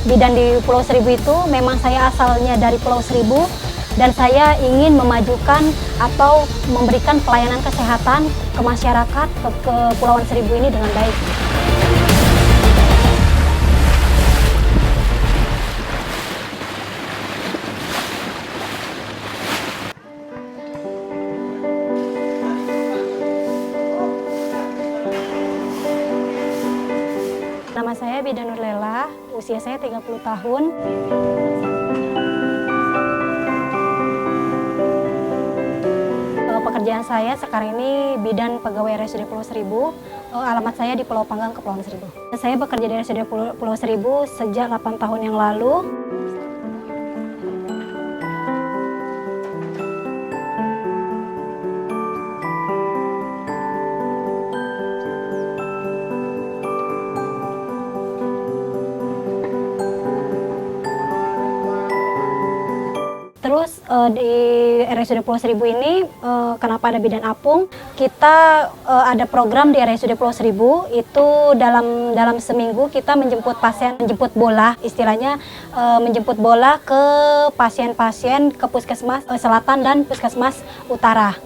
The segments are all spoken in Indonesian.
bidan di Pulau Seribu itu memang saya asalnya dari Pulau Seribu dan saya ingin memajukan atau memberikan pelayanan kesehatan ke masyarakat ke Kepulauan Seribu ini dengan baik. Nama saya Bidan Nurlela, usia saya 30 tahun. Pekerjaan saya sekarang ini bidan pegawai RSUD Pulau Seribu. Alamat saya di Pulau Panggang, Kepulauan Seribu. Saya bekerja di RSUD Pulau Seribu sejak 8 tahun yang lalu. Terus di RSUD Pulau Seribu ini kenapa ada bidan apung? Kita ada program di RSUD Pulau Seribu itu dalam seminggu kita menjemput pasien, menjemput bola istilahnya, menjemput bola ke pasien-pasien ke Puskesmas Selatan dan Puskesmas Utara.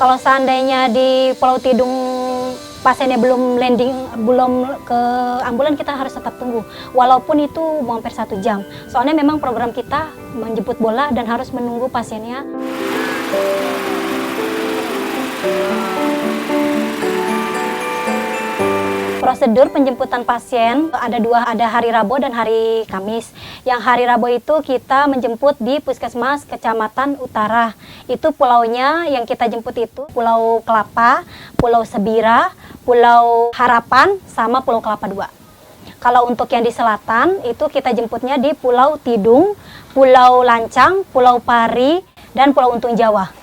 Kalau seandainya di Pulau Tidung pasiennya belum landing, belum ke ambulan, kita harus tetap tunggu. Walaupun itu mau hampir 1 jam. Soalnya memang program kita menjemput bola dan harus menunggu pasiennya. Prosedur penjemputan pasien ada dua, ada hari Rabu dan hari Kamis. Yang hari Rabu itu kita menjemput di Puskesmas Kecamatan Utara. Itu pulaunya yang kita jemput itu Pulau Kelapa, Pulau Sebira, Pulau Harapan, sama Pulau Kelapa II. Kalau untuk yang di selatan itu kita jemputnya di Pulau Tidung, Pulau Lancang, Pulau Pari, dan Pulau Untung Jawa.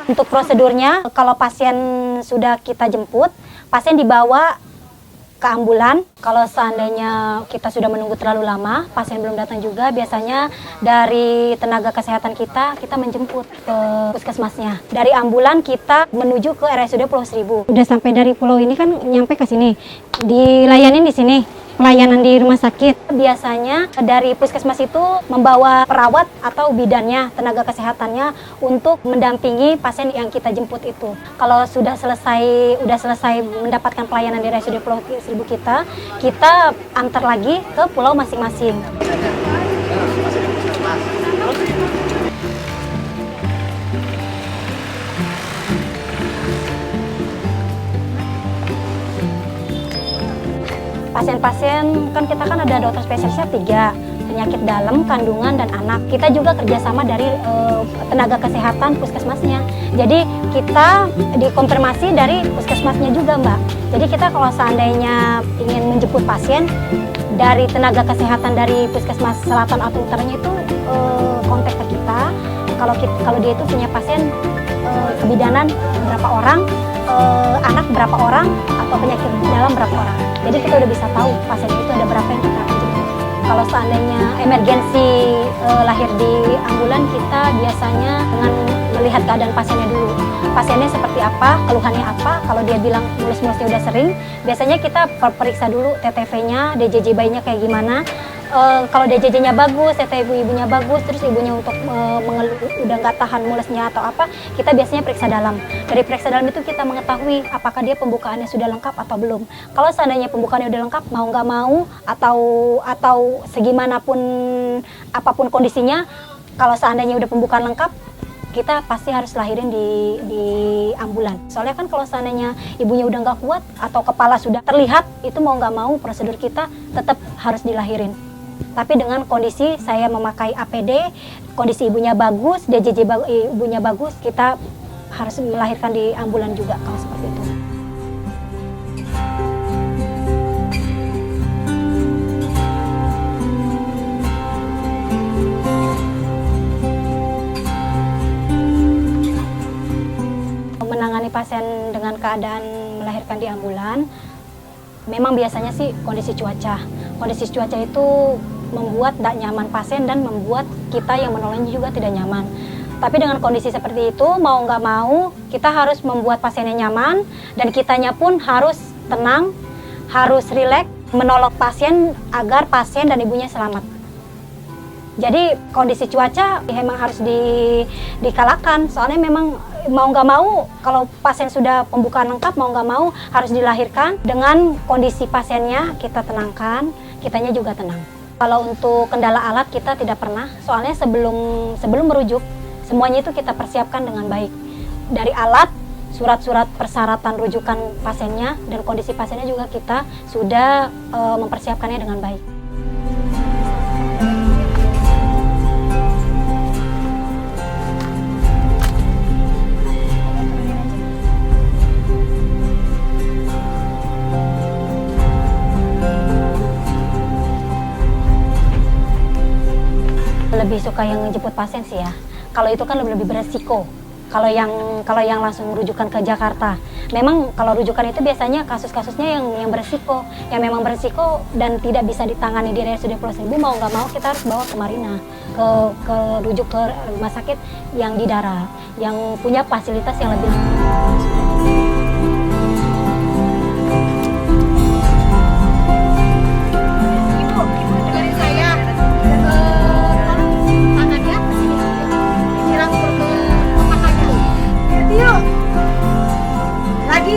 Untuk prosedurnya, kalau pasien sudah kita jemput, pasien dibawa ke ambulan. Kalau seandainya kita sudah menunggu terlalu lama, pasien belum datang juga, biasanya dari tenaga kesehatan kita menjemput ke puskesmasnya. Dari ambulan kita menuju ke RSUD Pulau Seribu. Udah sampai dari pulau ini kan nyampe ke sini, dilayanin di sini. Pelayanan di rumah sakit. Biasanya dari puskesmas itu membawa perawat atau bidannya, tenaga kesehatannya untuk mendampingi pasien yang kita jemput itu. Kalau sudah selesai mendapatkan pelayanan di RSUD Pulau Seribu kita antar lagi ke pulau masing-masing. Pasien-pasien kan kita ada dokter spesialisnya 3, penyakit dalam, kandungan, dan anak. Kita juga kerjasama dari tenaga kesehatan puskesmasnya. Jadi kita dikonfirmasi dari puskesmasnya juga, Mbak. Jadi kita kalau seandainya ingin menjemput pasien dari tenaga kesehatan dari Puskesmas Selatan atau Utaranya itu kontak ke kita. Kalau dia itu punya pasien kebidanan berapa orang, anak berapa orang, atau penyakit dalam berapa orang. Jadi kita udah bisa tahu pasien itu ada berapa yang kita akan jemput. Kalau seandainya emergensi lahir di ambulan, kita biasanya dengan melihat keadaan pasiennya dulu. Pasiennya seperti apa, keluhannya apa. Kalau dia bilang mulus-mulusnya udah sering, biasanya kita periksa dulu TTV-nya, DJJ bayinya kayak gimana. Kalau DJJ-nya bagus, TTV ibunya bagus, terus ibunya untuk mengeluh udah nggak tahan mulusnya atau apa, kita biasanya periksa dalam. Dari periksa dalam itu kita mengetahui apakah dia pembukaannya sudah lengkap atau belum. Kalau seandainya pembukaannya udah lengkap, mau nggak mau atau segimanapun apapun kondisinya, kalau seandainya udah pembukaan lengkap, kita pasti harus lahirin di ambulan. Soalnya kan kalau seandainya ibunya udah nggak kuat atau kepala sudah terlihat, itu mau nggak mau prosedur kita tetap harus dilahirin. Tapi dengan kondisi saya memakai APD, kondisi ibunya bagus, DJJ ibunya bagus, kita harus melahirkan di ambulan juga kalau seperti itu. menangani pasien dengan keadaan melahirkan di ambulan, memang biasanya sih kondisi cuaca. Kondisi cuaca itu membuat tidak nyaman pasien dan membuat kita yang menolongnya juga tidak nyaman. Tapi dengan kondisi seperti itu, mau nggak mau, kita harus membuat pasiennya nyaman dan kitanya pun harus tenang, harus rileks, menolong pasien agar pasien dan ibunya selamat. Jadi kondisi cuaca memang harus dikalahkan, soalnya memang mau nggak mau kalau pasien sudah pembukaan lengkap mau nggak mau harus dilahirkan. Dengan kondisi pasiennya kita tenangkan, kitanya juga tenang. Kalau untuk kendala alat kita tidak pernah, soalnya sebelum merujuk semuanya itu kita persiapkan dengan baik. Dari alat, surat-surat persyaratan rujukan pasiennya dan kondisi pasiennya juga kita sudah mempersiapkannya dengan baik. Lebih suka yang ngejemput pasien sih ya. Kalau itu kan lebih beresiko. Kalau yang langsung rujukan ke Jakarta, memang kalau rujukan itu biasanya kasus-kasusnya yang beresiko, yang memang beresiko dan tidak bisa ditangani di RSUD Pulau Seribu, mau nggak mau kita harus bawa ke Marina, ke rujuk ke rumah sakit yang di darat, yang punya fasilitas yang lebih.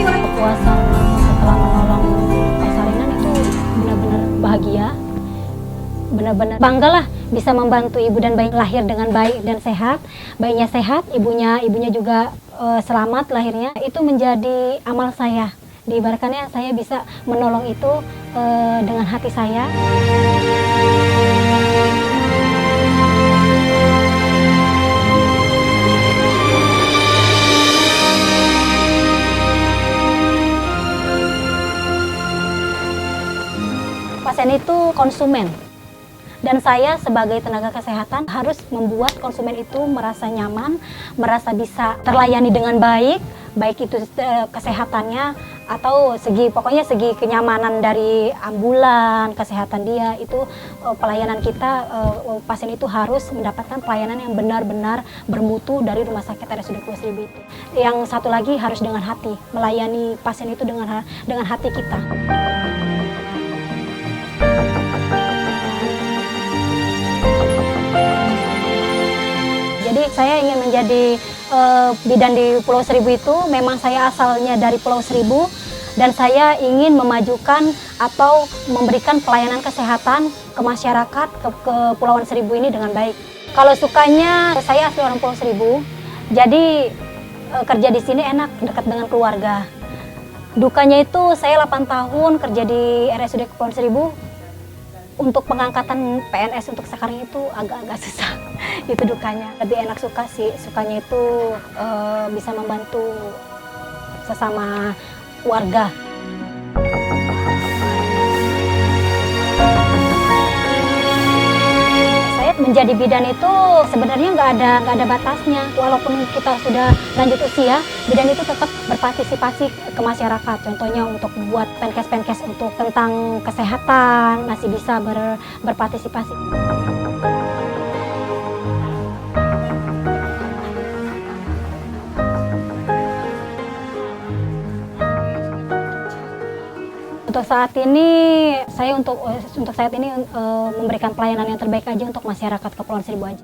Kepuasan setelah menolong persalinan itu benar-benar bahagia, benar-benar bangga lah bisa membantu ibu dan bayi lahir dengan baik dan sehat, bayinya sehat, ibunya juga selamat lahirnya. Itu menjadi amal saya. Diibaratkannya saya bisa menolong itu dengan hati saya. Pasien itu konsumen, dan saya sebagai tenaga kesehatan harus membuat konsumen itu merasa nyaman, merasa bisa terlayani dengan baik, baik itu kesehatannya atau pokoknya segi kenyamanan dari ambulan, kesehatan dia itu pelayanan kita, pasien itu harus mendapatkan pelayanan yang benar-benar bermutu dari Rumah Sakit RSUD Pulau Seribu itu. Yang satu lagi harus dengan hati, melayani pasien itu dengan hati kita. Jadi saya ingin menjadi bidan di Pulau Seribu itu, memang saya asalnya dari Pulau Seribu dan saya ingin memajukan atau memberikan pelayanan kesehatan ke masyarakat, ke Kepulauan Seribu ini dengan baik. Kalau sukanya, saya asli orang Pulau Seribu, jadi kerja di sini enak, dekat dengan keluarga. Dukanya itu saya 8 tahun kerja di RSUD Kepulauan Seribu. Untuk pengangkatan PNS untuk sekarang itu agak-agak susah. Itu dukanya. Lebih enak suka sih, sukanya itu bisa membantu sesama warga. Saya menjadi bidan itu sebenarnya nggak ada batasnya. Walaupun kita sudah lanjut usia, bidan itu tetap berpartisipasi ke masyarakat. Contohnya untuk buat penkes untuk tentang kesehatan, masih bisa berpartisipasi. Untuk saat ini, saya untuk saat ini memberikan pelayanan yang terbaik aja untuk masyarakat Kepulauan Seribu aja.